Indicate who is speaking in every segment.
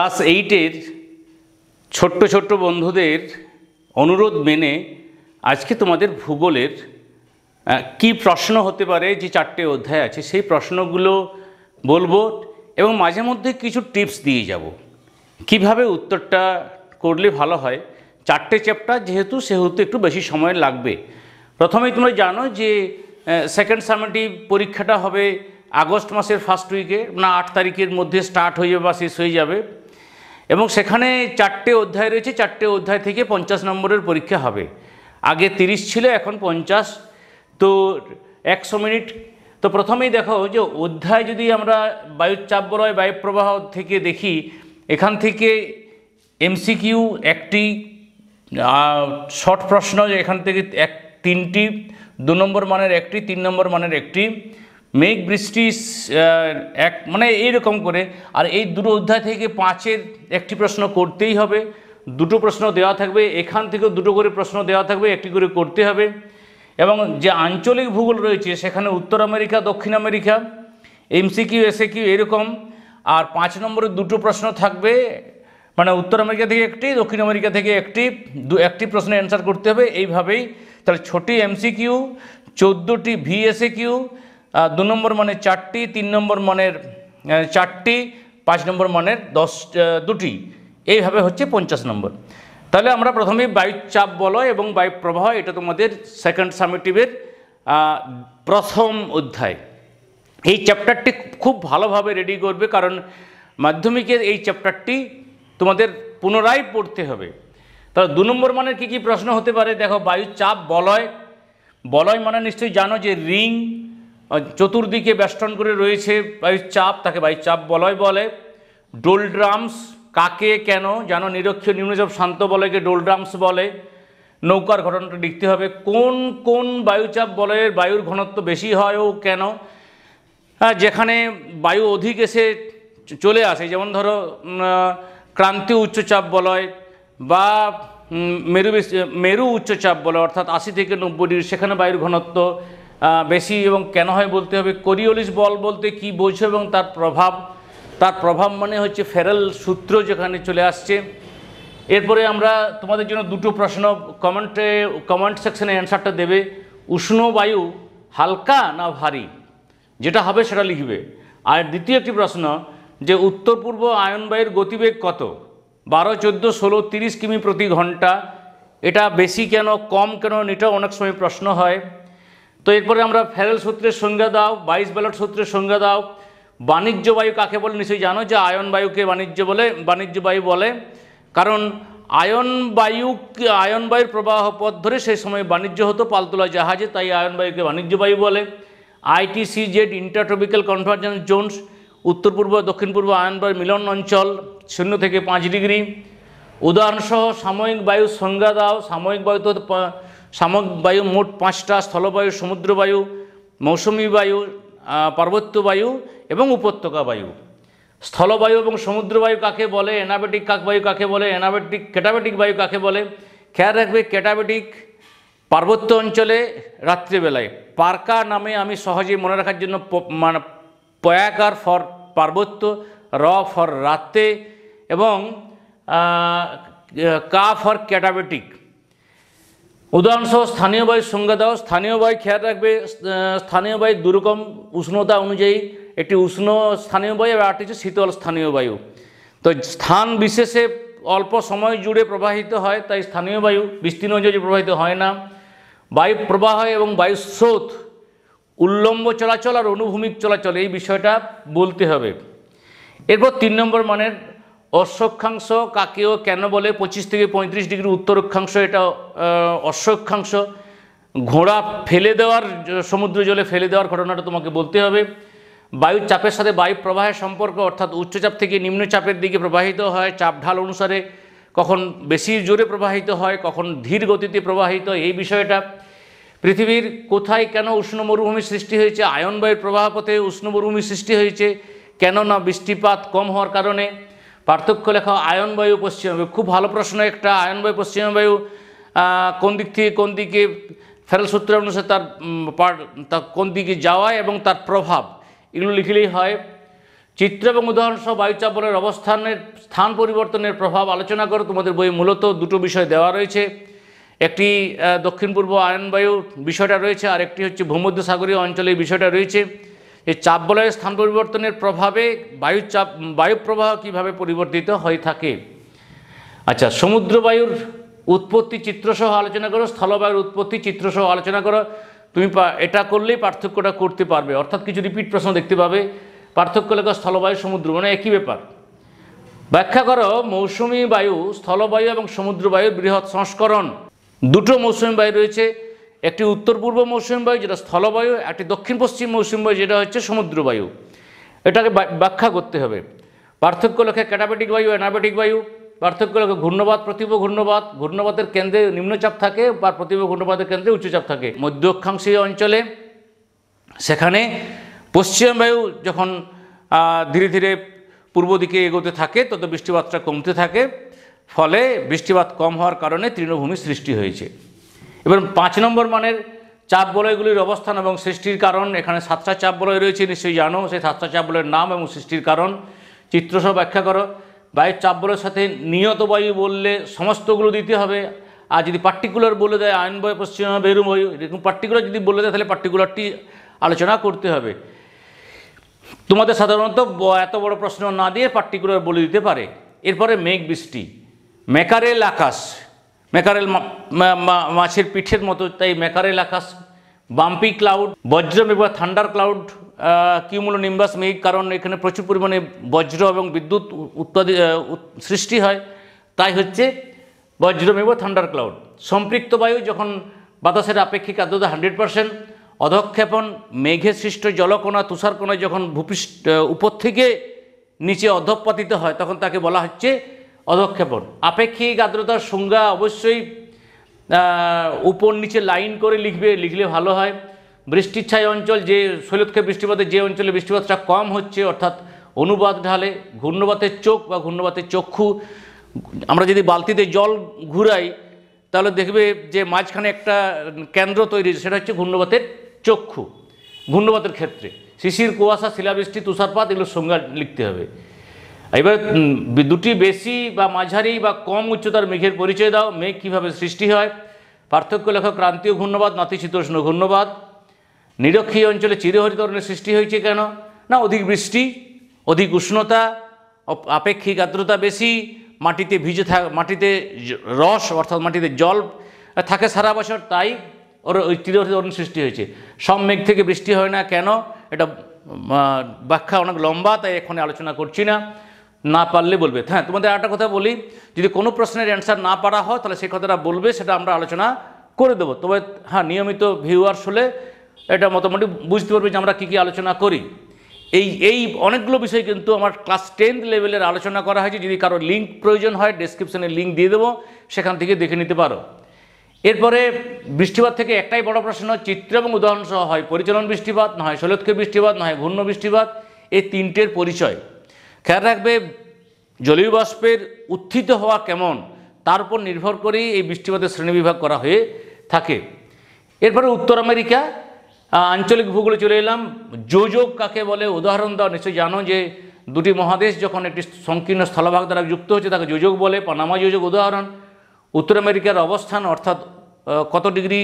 Speaker 1: Class 8-এর ছোট্ট ছোট্ট বন্ধুদের অনুরোধ মেনে আজকে তোমাদের ভূগোলের কি প্রশ্ন হতে পারে, যে 4টে অধ্যায় আছে সেই প্রশ্নগুলো বলবো এবং মাঝে মধ্যে কিছু টিপস দিয়ে যাব কিভাবে উত্তরটা করলে ভালো হয়। 4টে চ্যাপ্টার যেহেতু একটু বেশি সময় লাগবে। প্রথমেই তোমরা জানো যে সেকেন্ড সামেটিভ পরীক্ষাটা হবে আগস্ট মাসের ফার্স্ট উইকে, না 8 তারিখের মধ্যে স্টার্ট হয়ে যাবে বা শেষ হয়ে যাবে, এবং সেখানে 4টে অধ্যায় রয়েছে। 4টে অধ্যায় থেকে 50 নম্বরের পরীক্ষা হবে। আগে 30 ছিল, এখন 50, তো 100 মিনিট। তো প্রথমেই দেখো যে অধ্যায় যদি আমরা বায়ুচাপ বলয় বায়ুপ্রবাহ থেকে দেখি, এখান থেকে এমসিকিউ একটি, শর্ট প্রশ্ন এখান থেকে 3টি, 2 নম্বর মানের একটি, 3 নম্বর মানের একটি, মেঘ বৃষ্টি এক, মানে এইরকম করে। আর এই দুটো অধ্যায় থেকে 5-এর একটি প্রশ্ন করতেই হবে, 2টো প্রশ্ন দেওয়া থাকবে, এখান থেকেও 2টো করে প্রশ্ন দেওয়া থাকবে, একটি করে করতে হবে। এবং যে আঞ্চলিক ভূগোল রয়েছে সেখানে উত্তর আমেরিকা, দক্ষিণ আমেরিকা, এমসিকিউ এসএকিউ এরকম। আর 5 নম্বরের 2টো প্রশ্ন থাকবে, মানে উত্তর আমেরিকা থেকে একটি, দক্ষিণ আমেরিকা থেকে একটি প্রশ্নের অ্যান্সার করতে হবে। এইভাবেই তাহলে 6টি এমসিকিউ, 14টি ভিএসএকিউ, 2 নম্বর মানের 4টি, 3 নম্বর মানের 4টি, 5 নম্বর মানের 2টি, এইভাবে হচ্ছে 50 নম্বর। তাহলে আমরা প্রথমেই বায়ুচাপ বলয় এবং বায়ুপ্রবাহ, এটা তোমাদের সেকেন্ড সামেটিভের প্রথম অধ্যায়। এই চ্যাপ্টারটি খুব ভালোভাবে রেডি করবে, কারণ মাধ্যমিকের এই চ্যাপ্টারটি তোমাদের পুনরায় পড়তে হবে। তাহলে 2 নম্বর মানের কী কী প্রশ্ন হতে পারে দেখো। বায়ুচাপ বলয়, বলয় মানে নিশ্চয়ই জানো যে রিং চতুর্দিকে বেষ্টন করে রয়েছে বায়ুচাপ, তাকে বায়ুচাপ বলয় বলে। ডোলড্রামস কাকে কেন জানো, নিরক্ষীয় নিম্নচাপ শান্ত বলয়কে ডোলড্রামস বলে। নৌকার ঘটনাটা লিখতে হবে, কোন কোন বায়ুচাপ বলয়ের বায়ুর ঘনত্ব বেশি হয় ও কেন। যেখানে বায়ু অধিক এসে চলে আসে, যেমন ধরো ক্রান্তীয় উচ্চচাপ বলয় বা মেরু উচ্চচাপ বলয়, অর্থাৎ 80 থেকে 90 ডিগ্রি, সেখানে বায়ুর ঘনত্ব বেশি এবং কেন হয় বলতে হবে। কোরিওলিস বল বলতে কি বোঝো এবং তার প্রভাব মানে হচ্ছে ফেরেল সূত্র যেখানে চলে আসছে। এরপরে আমরা তোমাদের জন্য 2টো প্রশ্ন কমেন্ট সেকশনে অ্যান্সারটা দেবে। উষ্ণ বায়ু হালকা না ভারী, যেটা হবে সেটা লিখবে। আর দ্বিতীয় একটি প্রশ্ন যে উত্তর পূর্ব আয়ন বায়ুর গতিবেগ কত, 12, 14, 16, 30 কিমি প্রতি ঘন্টা। এটা বেশি কেন, কম কেন, এটা অনেক সময় প্রশ্ন হয়। তো এরপরে আমরা ফেরেল সূত্রের সংজ্ঞা দাও, 22 ব্যালট সূত্রের সংজ্ঞা দাও। বাণিজ্য বায়ু কাকে বলে নিশ্চয়ই জানো যে আয়ন বায়ুকে বাণিজ্য বায়ু বলে, কারণ আয়ন বায়ুর প্রবাহ পথ ধরে সেই সময় বাণিজ্য হতো পালতোলা জাহাজে, তাই আয়ন বায়ুকে বাণিজ্য বায়ু বলে। ITCZ ইন্টারট্রপিক্যাল কনভার্জেন্স জোনস, উত্তর পূর্ব দক্ষিণ পূর্ব আয়ন বায়ুর মিলন অঞ্চল 0 থেকে 5 ডিগ্রি। উদাহরণসহ সাময়িক বায়ু সংজ্ঞা দাও। সাময়িক বায়ু মোট 5টা, স্থলবায়ু, সমুদ্র বায়ু, মৌসুমী বায়ু, পার্বত্য বায়ু এবং উপত্যকা বায়ু। স্থলবায়ু এবং সমুদ্র বায়ু কাকে বলে, অ্যানাবেটিক বায়ু কাকে বলে, ক্যাটাবেটিক বায়ু কাকে বলে। খেয়াল রাখবে ক্যাটাবেটিক পার্বত্য অঞ্চলে রাত্রিবেলায়। পার্কা নামে আমি সহজেই মনে রাখার জন্য মানে পয়াকার ফর পার্বত্য, র ফর রাতে এবং কা ফর ক্যাটাবেটিক। উদাহরণসহ স্থানীয় বায়ুর সংজ্ঞা দাও। স্থানীয় বায়ু খেয়াল রাখবে, স্থানীয় বায়ু 2 রকম উষ্ণতা অনুযায়ী, একটি উষ্ণ স্থানীয় বায়ু আর একটি হচ্ছে শীতল স্থানীয় বায়ু। তো স্থান বিশেষে অল্প সময় জুড়ে প্রবাহিত হয়, তাই স্থানীয় বায়ু বিস্তীর্ণ অঞ্চলে প্রবাহিত হয় না। বায়ু প্রবাহ এবং বায়ু স্রোত, উল্লম্ব চলাচল আর অনুভূমিক চলাচল, এই বিষয়টা বলতে হবে। এরপর 3 নম্বর মানের অশ্বক্ষাংশ কাকে ও কেন বলে। 25 থেকে 35 ডিগ্রি উত্তর অক্ষাংশ, এটা অশ্বক্ষাংশ। ঘোড়া ফেলে দেওয়ার, সমুদ্র জলে ফেলে দেওয়ার ঘটনাটা তোমাকে বলতে হবে। বায়ুর চাপের সাথে বায়ু প্রবাহের সম্পর্ক, অর্থাৎ উচ্চচাপ থেকে নিম্নচাপের দিকে প্রবাহিত হয়, চাপ ঢাল অনুসারে কখন বেশি জোরে প্রবাহিত হয়, কখন ধীর গতিতে প্রবাহিত, এই বিষয়টা। পৃথিবীর কোথায় কেন উষ্ণ মরুভূমি সৃষ্টি হয়েছে, আয়ন বায়ুর প্রবাহ পথে উষ্ণ মরুভূমি সৃষ্টি হয়েছে কেন, না বৃষ্টিপাত কম হওয়ার কারণে। পার্থক্য লেখা আয়ন বায়ু পশ্চিম বায়ু, খুব ভালো প্রশ্ন একটা। আয়ন বায়ু পশ্চিম বায়ু কোন দিক থেকে কোন দিকে ফেরেল সূত্র অনুসারে তার কোন দিকে যাওয়া এবং তার প্রভাব, এগুলো লিখলেই হয়। চিত্র এবং উদাহরণ সহ বায়ুচাপ বলয়ের অবস্থানের স্থান পরিবর্তনের প্রভাব আলোচনা করো। তোমাদের বইয়ে মূলত দুটো বিষয় দেওয়া রয়েছে, একটি দক্ষিণ পূর্ব আয়নবায়ু বিষয়টা রয়েছে, আর একটি হচ্ছে ভূমধ্যসাগরীয় অঞ্চলে এই বিষয়টা রয়েছে। এই চাপ বলয়ের স্থান পরিবর্তনের প্রভাবে বায়ু প্রবাহ কীভাবে পরিবর্তিত হয়ে থাকে। আচ্ছা, সমুদ্র বায়ুর উৎপত্তি চিত্রসহ আলোচনা করো, স্থলবায়ুর উৎপত্তি চিত্রসহ আলোচনা করো। তুমি এটা করলেই পার্থক্যটা করতে পারবে, অর্থাৎ কিছু রিপিট প্রশ্ন দেখতে পাবে। পার্থক্য লেখো স্থলবায়ু সমুদ্র, মানে একই ব্যাপার। ব্যাখ্যা করো মৌসুমী বায়ু, স্থলবায়ু এবং সমুদ্র বায়ুর বৃহৎ সংস্করণ। দুটো মৌসুমী বায়ু রয়েছে, একটি উত্তর পূর্ব মৌসুমী বায়ু যেটা স্থলবায়ু, একটি দক্ষিণ পশ্চিম মৌসুমী বায়ু যেটা হচ্ছে সমুদ্র বায়ু। এটাকে ব্যাখ্যা করতে হবে। পার্থক্য লেখে ক্যাটাবেটিক বায়ু, অ্যানাবেটিক বায়ু। পার্থক্য লেখে ঘূর্ণবাত, প্রতিভ ঘূর্ণবাত। ঘূর্ণবাতের কেন্দ্রে নিম্নচাপ থাকে, বা প্রতিভ ঘূর্ণবাতের কেন্দ্রে উচ্চচাপ থাকে। মধ্য অক্ষাংশীয় অঞ্চলে সেখানে পশ্চিম বায়ু যখন ধীরে ধীরে পূর্ব দিকে এগোতে থাকে তত বৃষ্টিপাতটা কমতে থাকে, ফলে বৃষ্টিপাত কম হওয়ার কারণে তৃণভূমি সৃষ্টি হয়েছে। এবার 5 নম্বর মানের চাপ বলয়গুলির অবস্থান এবং সৃষ্টির কারণ। এখানে 7টা চাপ বলয় রয়েছে, নিশ্চয়ই জানো। সেই 7টা চাপ বলয়ের নাম এবং সৃষ্টির কারণ চিত্রসহ ব্যাখ্যা করো। বায়ুর চাপ বলয়ের সাথে নিয়ত বায়ু বললে সমস্তগুলো দিতে হবে, আর যদি পার্টিকুলার বলে দেয় আয়ন বায়ু, পশ্চিম বেরু বায়ু, এরকম পার্টিকুলার যদি বলে দেয় তাহলে পার্টিকুলারটি আলোচনা করতে হবে। তোমাদের সাধারণত এত বড় প্রশ্ন না দিয়ে পার্টিকুলার বলে দিতে পারে। এরপরে মেঘ বৃষ্টি, ম্যাকারেল আকাশ। ম্যাকারেল মাছের পিঠের মতো, তাই ম্যাকারেল আকাশ। বাম্পি ক্লাউড, বজ্রমেঘ বা থান্ডার ক্লাউড। কিউমুলোনিম্বাস মেঘ, কারণ এখানে প্রচুর পরিমাণে বজ্র এবং বিদ্যুৎ উৎপাদি সৃষ্টি হয়, তাই হচ্ছে বজ্রমেঘ বা থান্ডার ক্লাউড। সম্পৃক্ত বায়ু, যখন বাতাসের আপেক্ষিক আর্দ্রতা 100%। অধক্ষেপণ, মেঘে সৃষ্ট জলকণা, তুষারকণা যখন ভূপৃষ্ঠ উপর থেকে নিচে অধঃপতিত হয় তখন তাকে বলা হচ্ছে অধক্ষেপণ। আপেক্ষিক আর্দ্রতার সংজ্ঞা অবশ্যই উপর নিচে লাইন করে লিখলে ভালো হয়। বৃষ্টিচ্ছায় অঞ্চল, যে শৈলক্ষেপ বৃষ্টিপাতের যে অঞ্চলে বৃষ্টিপাতটা কম হচ্ছে, অর্থাৎ অনুবাদ ঢালে। ঘূর্ণবাতের চোখ বা ঘূর্ণবাতের চক্ষু, আমরা যদি বালতিতে জল ঘুরাই তাহলে দেখবে যে মাঝখানে একটা কেন্দ্র তৈরি, সেটা হচ্ছে ঘূর্ণবাতের চক্ষু। ঘূর্ণবাতের ক্ষেত্রে শিশির, কুয়াশা, শিলাবৃষ্টি, তুষারপাত, এগুলো সংজ্ঞা লিখতে হবে। এবার দুটি বেশি বা মাঝারি বা কম উচ্চতার মেঘের পরিচয় দাও। মেঘ কীভাবে সৃষ্টি হয়। পার্থক্য লেখো ক্রান্তীয় ঘূর্ণবাত, নাতিশীতোষ্ণ ঘূর্ণবাত। নিরক্ষীয় অঞ্চলে চিরহরিতরণের সৃষ্টি হয়েছে কেন? না, অধিক বৃষ্টি, অধিক উষ্ণতা, আপেক্ষিক আর্দ্রতা বেশি, মাটিতে মাটিতে রস অর্থাৎ মাটিতে জল থাকে সারা বছর, তাই ওই চিরহরিতরণ সৃষ্টি হয়েছে। সব মেঘ থেকে বৃষ্টি হয় না কেন, এটা ব্যাখ্যা অনেক লম্বা, তাই এখানে আলোচনা করছি না, না পারলে বলবে। হ্যাঁ, তোমাদের একটা কথা বলি, যদি কোনো প্রশ্নের অ্যান্সার না পারা হয় তাহলে সেই কথাটা বলবে, সেটা আমরা আলোচনা করে দেবো। তবে হ্যাঁ, নিয়মিত ভিউয়ার্স হলে এটা মোটামুটি বুঝতে পারবে যে আমরা কী কী আলোচনা করি। এই অনেকগুলো বিষয় কিন্তু আমার ক্লাস 10th লেভেলের আলোচনা করা হয়েছে। যদি কারো লিঙ্ক প্রয়োজন হয় ডেসক্রিপশনে লিঙ্ক দিয়ে দেবো, সেখান থেকে দেখে নিতে পারো। এরপরে বৃষ্টিপাত থেকে একটাই বড় প্রশ্ন, চিত্র এবং উদাহরণ সহ হয় পরিচালন বৃষ্টিপাত, না হয় শৈলক্ষেপ বৃষ্টিপাত, না হয় ঘূর্ণ বৃষ্টিপাত। এই তিনটের পরিচয় খেয়াল রাখবে। জলীয় বাষ্পের উত্থিত হওয়া কেমন তার উপর নির্ভর করেই এই বৃষ্টিপাতের শ্রেণীবিভাগ করা হয়ে থাকে। এরপরে উত্তর আমেরিকা, আঞ্চলিক ভূগোলে চলে এলাম। যোজক কাকে বলে উদাহরণ দাও। নিশ্চয়ই জানো যে দুটি মহাদেশ যখন একটি সংকীর্ণ স্থলভাগ দ্বারা যুক্ত হচ্ছে তাকে যোজক বলে। পানামা যোজক উদাহরণ। উত্তর আমেরিকার অবস্থান, অর্থাৎ কত ডিগ্রি,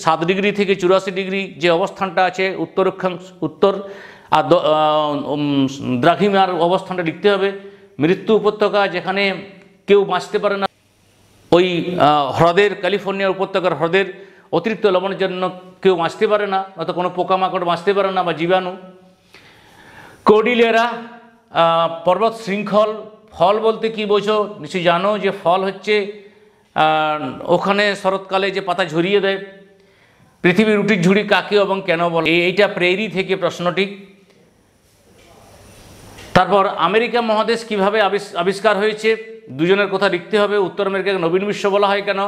Speaker 1: 7 ডিগ্রি থেকে 84 ডিগ্রি যে অবস্থানটা আছে উত্তর, আর দ্রাঘিমার অবস্থানটা লিখতে হবে। মৃত্যু উপত্যকা, যেখানে কেউ বাঁচতে পারে না। ওই হ্রদের, ক্যালিফোর্নিয়া উপত্যকার হ্রদের অতিরিক্ত লবণের জন্য কেউ বাঁচতে পারে না, অর্থাৎ কোনো পোকামাকড় বাঁচতে পারে না বা জীবাণু। কর্ডিলেরা, পর্বত শৃঙ্খল। ফল বলতে কি বোঝো? নিশ্চয়ই জানো যে ফল হচ্ছে ওখানে শরৎকালে যে পাতা ঝরিয়ে দেয়। পৃথিবীর রুটির ঝুড়ি কাকে এবং কেন বলে? এইটা প্রেরি থেকে প্রশ্নটি। তারপর আমেরিকা মহাদেশ কিভাবে আবিষ্কার হয়েছে, দুজনের কথা লিখতে হবে। উত্তর আমেরিকাকে নবীন বিশ্ব বলা হয় কেন,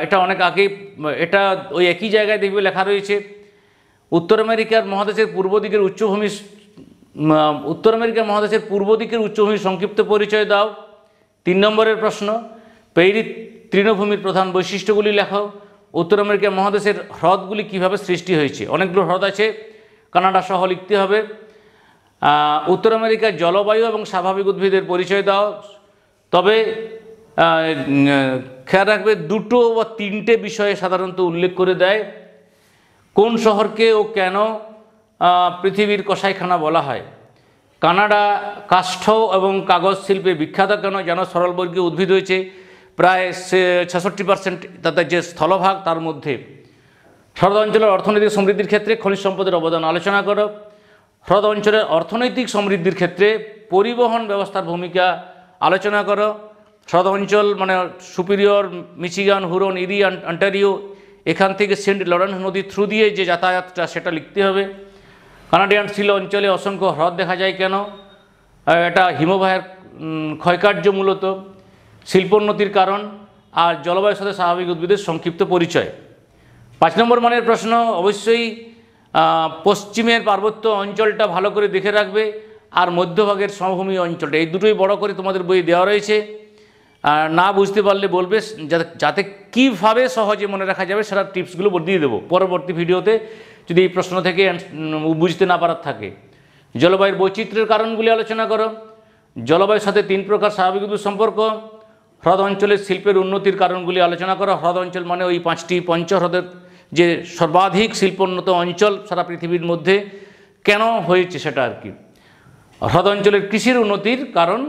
Speaker 1: এটা অনেক আগে, এটা ওই একই জায়গায় দেখবে লেখা রয়েছে। উত্তর আমেরিকার মহাদেশের পূর্ব দিকের উচ্চভূমি, উত্তর আমেরিকার মহাদেশের পূর্ব দিকের উচ্চভূমির সংক্ষিপ্ত পরিচয় দাও। 3 নম্বরের প্রশ্ন, পেইরি তৃণভূমির প্রধান বৈশিষ্ট্যগুলি লেখাও। উত্তর আমেরিকা মহাদেশের হ্রদগুলি কিভাবে সৃষ্টি হয়েছে, অনেকগুলো হ্রদ আছে, কানাডা সহ লিখতে হবে। উত্তর আমেরিকার জলবায়ু এবং স্বাভাবিক উদ্ভিদের পরিচয় দাও। তবে খেয়াল রাখবে দুটো বা তিনটে বিষয়ে সাধারণত উল্লেখ করে দেয়। কোন শহরকে ও কেন পৃথিবীর কসাইখানা বলা হয়? কানাডা কাষ্ঠ এবং কাগজ শিল্পে বিখ্যাত কেন? যেন সরলবর্গীয় উদ্ভিদ হয়েছে প্রায় 66% তাদের যে স্থলভাগ তার মধ্যে। হ্রদ অঞ্চলের অর্থনৈতিক সমৃদ্ধির ক্ষেত্রে খনিজ সম্পদের অবদান আলোচনা করো। হ্রদ অঞ্চলের অর্থনৈতিক সমৃদ্ধির ক্ষেত্রে পরিবহন ব্যবস্থার ভূমিকা আলোচনা করো। হ্রদ অঞ্চল মানে সুপিরিয়র, মিচিগান, হুরন, ইরি, অন্টারিও, এখান থেকে সেন্ট লরেন্স নদী থ্রু দিয়ে যে যাতায়াতটা সেটা লিখতে হবে। কানাডিয়ান শিল অঞ্চলে অসংখ্য হ্রদ দেখা যায় কেন? এটা হিমবাহের ক্ষয়কার্য মূলত, শিল্পোন্নতির কারণ, আর জলবায়ুর সাথে স্বাভাবিক উদ্ভিদের সংক্ষিপ্ত পরিচয়। 5 নম্বর মানের প্রশ্ন, অবশ্যই পশ্চিমের পার্বত্য অঞ্চলটা ভালো করে দেখে রাখবে আর মধ্যভাগের সমভূমি অঞ্চলটা, এই দুটোই বড় করে তোমাদের বই দেওয়া রয়েছে। না বুঝতে পারলে বলবে, যাতে কীভাবে সহজে মনে রাখা যাবে সেটা টিপসগুলো দিয়ে দেবো পরবর্তী ভিডিওতে যদি এই প্রশ্ন থেকে বুঝতে না পারার থাকে। জলবায়ুর বৈচিত্র্যের কারণগুলি আলোচনা করো। জলবায়ুর সাথে 3 প্রকার স্বাভাবিক উদ্ভিদ সম্পর্ক। হ্রদ অঞ্চলের শিল্পের উন্নতির কারণগুলি আলোচনা করো। হ্রদ অঞ্চল মানে ওই 5টি পঞ্চহ্রদের যে সর্বাধিক শিল্পোন্নত অঞ্চল সারা পৃথিবীর মধ্যে কেন হয়েছে সেটা আর কি। হ্রদ অঞ্চলের কৃষির উন্নতির কারণ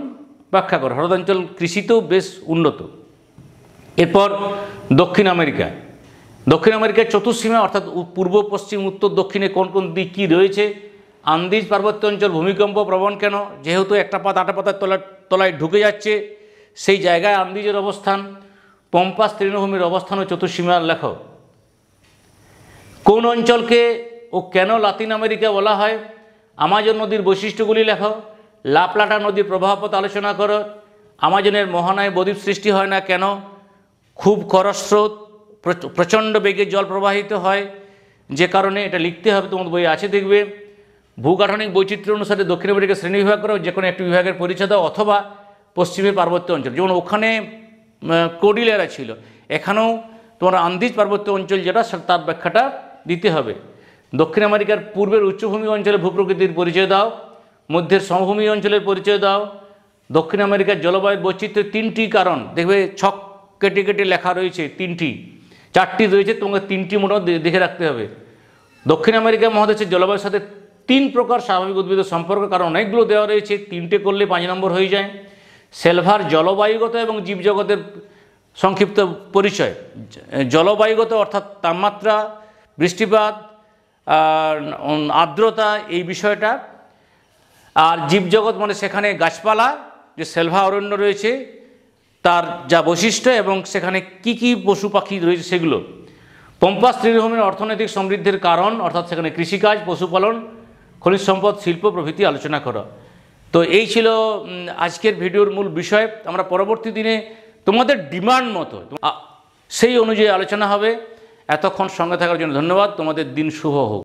Speaker 1: ব্যাখ্যা করো। হ্রদ অঞ্চল কৃষিতেও বেশ উন্নত। এরপর দক্ষিণ আমেরিকা। দক্ষিণ আমেরিকার চতুর্সীমা অর্থাৎ পূর্ব, পশ্চিম, উত্তর, দক্ষিণে কোন কোন দিক কী রয়েছে? আন্দিজ পার্বত্য অঞ্চল ভূমিকম্প প্রবণ কেন? যেহেতু একটা পাত আটা পাতার তলায় ঢুকে যাচ্ছে, সেই জায়গায় আন্দিজের অবস্থান। পম্পাস তৃণভূমির অবস্থান ও চতুর্সীমা লেখো। কোন অঞ্চলকে ও কেন লাতিন আমেরিকা বলা হয়? আমাজন নদীর বৈশিষ্ট্যগুলি লেখো। লা প্লাটা নদীর প্রবাহপথ আলোচনা করো। আমাজনের মোহনায় বদ্বীপ সৃষ্টি হয় না কেন? খুব খরস্রোত, প্রচণ্ড বেগে জল প্রবাহিত হয় যে কারণে, এটা লিখতে হবে, তোমার বই আছে দেখবে। ভূগাঠনিক বৈচিত্র্য অনুসারে দক্ষিণ আমেরিকা শ্রেণীবিভাগ করো, যে কোনো একটি বিভাগের পরিচয় দাও, অথবা পশ্চিমের পার্বত্য অঞ্চল, যেমন ওখানে কোর্ডিলেরা ছিল, এখানেও তোমার আন্দিজ পার্বত্য অঞ্চল যেটা তার ব্যাখ্যাটা দিতে হবে। দক্ষিণ আমেরিকার পূর্বের উচ্চভূমি অঞ্চলের ভূপ্রকৃতির পরিচয় দাও। মধ্যের সমভূমি অঞ্চলের পরিচয় দাও। দক্ষিণ আমেরিকার জলবায়ুর বৈচিত্র্যের 3টি কারণ দেখবে, ছক কেটে কেটে লেখা রয়েছে, 4টি রয়েছে, তোমাকে 3টি মোটামুটি দেখে রাখতে হবে। দক্ষিণ আমেরিকা মহাদেশের জলবায়ুর সাথে 3 প্রকার স্বাভাবিক উদ্ভিদের সম্পর্ক, কারণ অনেকগুলো দেওয়া রয়েছে, 3টে করলে 5 নম্বর হয়ে যায়। সেলভার জলবায়ুগত এবং জীবজগতের সংক্ষিপ্ত পরিচয়। জলবায়ুগত অর্থাৎ তাপমাত্রা, বৃষ্টিপাত, আর্দ্রতা, এই বিষয়টা। আর জীবজগৎ মানে সেখানে গাছপালা, যে সেলভা অরণ্য রয়েছে তার যা বৈশিষ্ট্য এবং সেখানে কি কি পশু পাখি রয়েছে সেগুলো। পম্পাস তৃণভূমির অর্থনৈতিক সমৃদ্ধির কারণ, অর্থাৎ সেখানে কৃষিকাজ, পশুপালন, খনিজ সম্পদ, শিল্প প্রভৃতি আলোচনা করো। তো এই ছিল আজকের ভিডিওর মূল বিষয়। আমরা পরবর্তী দিনে তোমাদের ডিমান্ড মতো সেই অনুযায়ী আলোচনা হবে। এতক্ষণ সঙ্গে থাকার জন্য ধন্যবাদ। তোমাদের দিন শুভ হোক।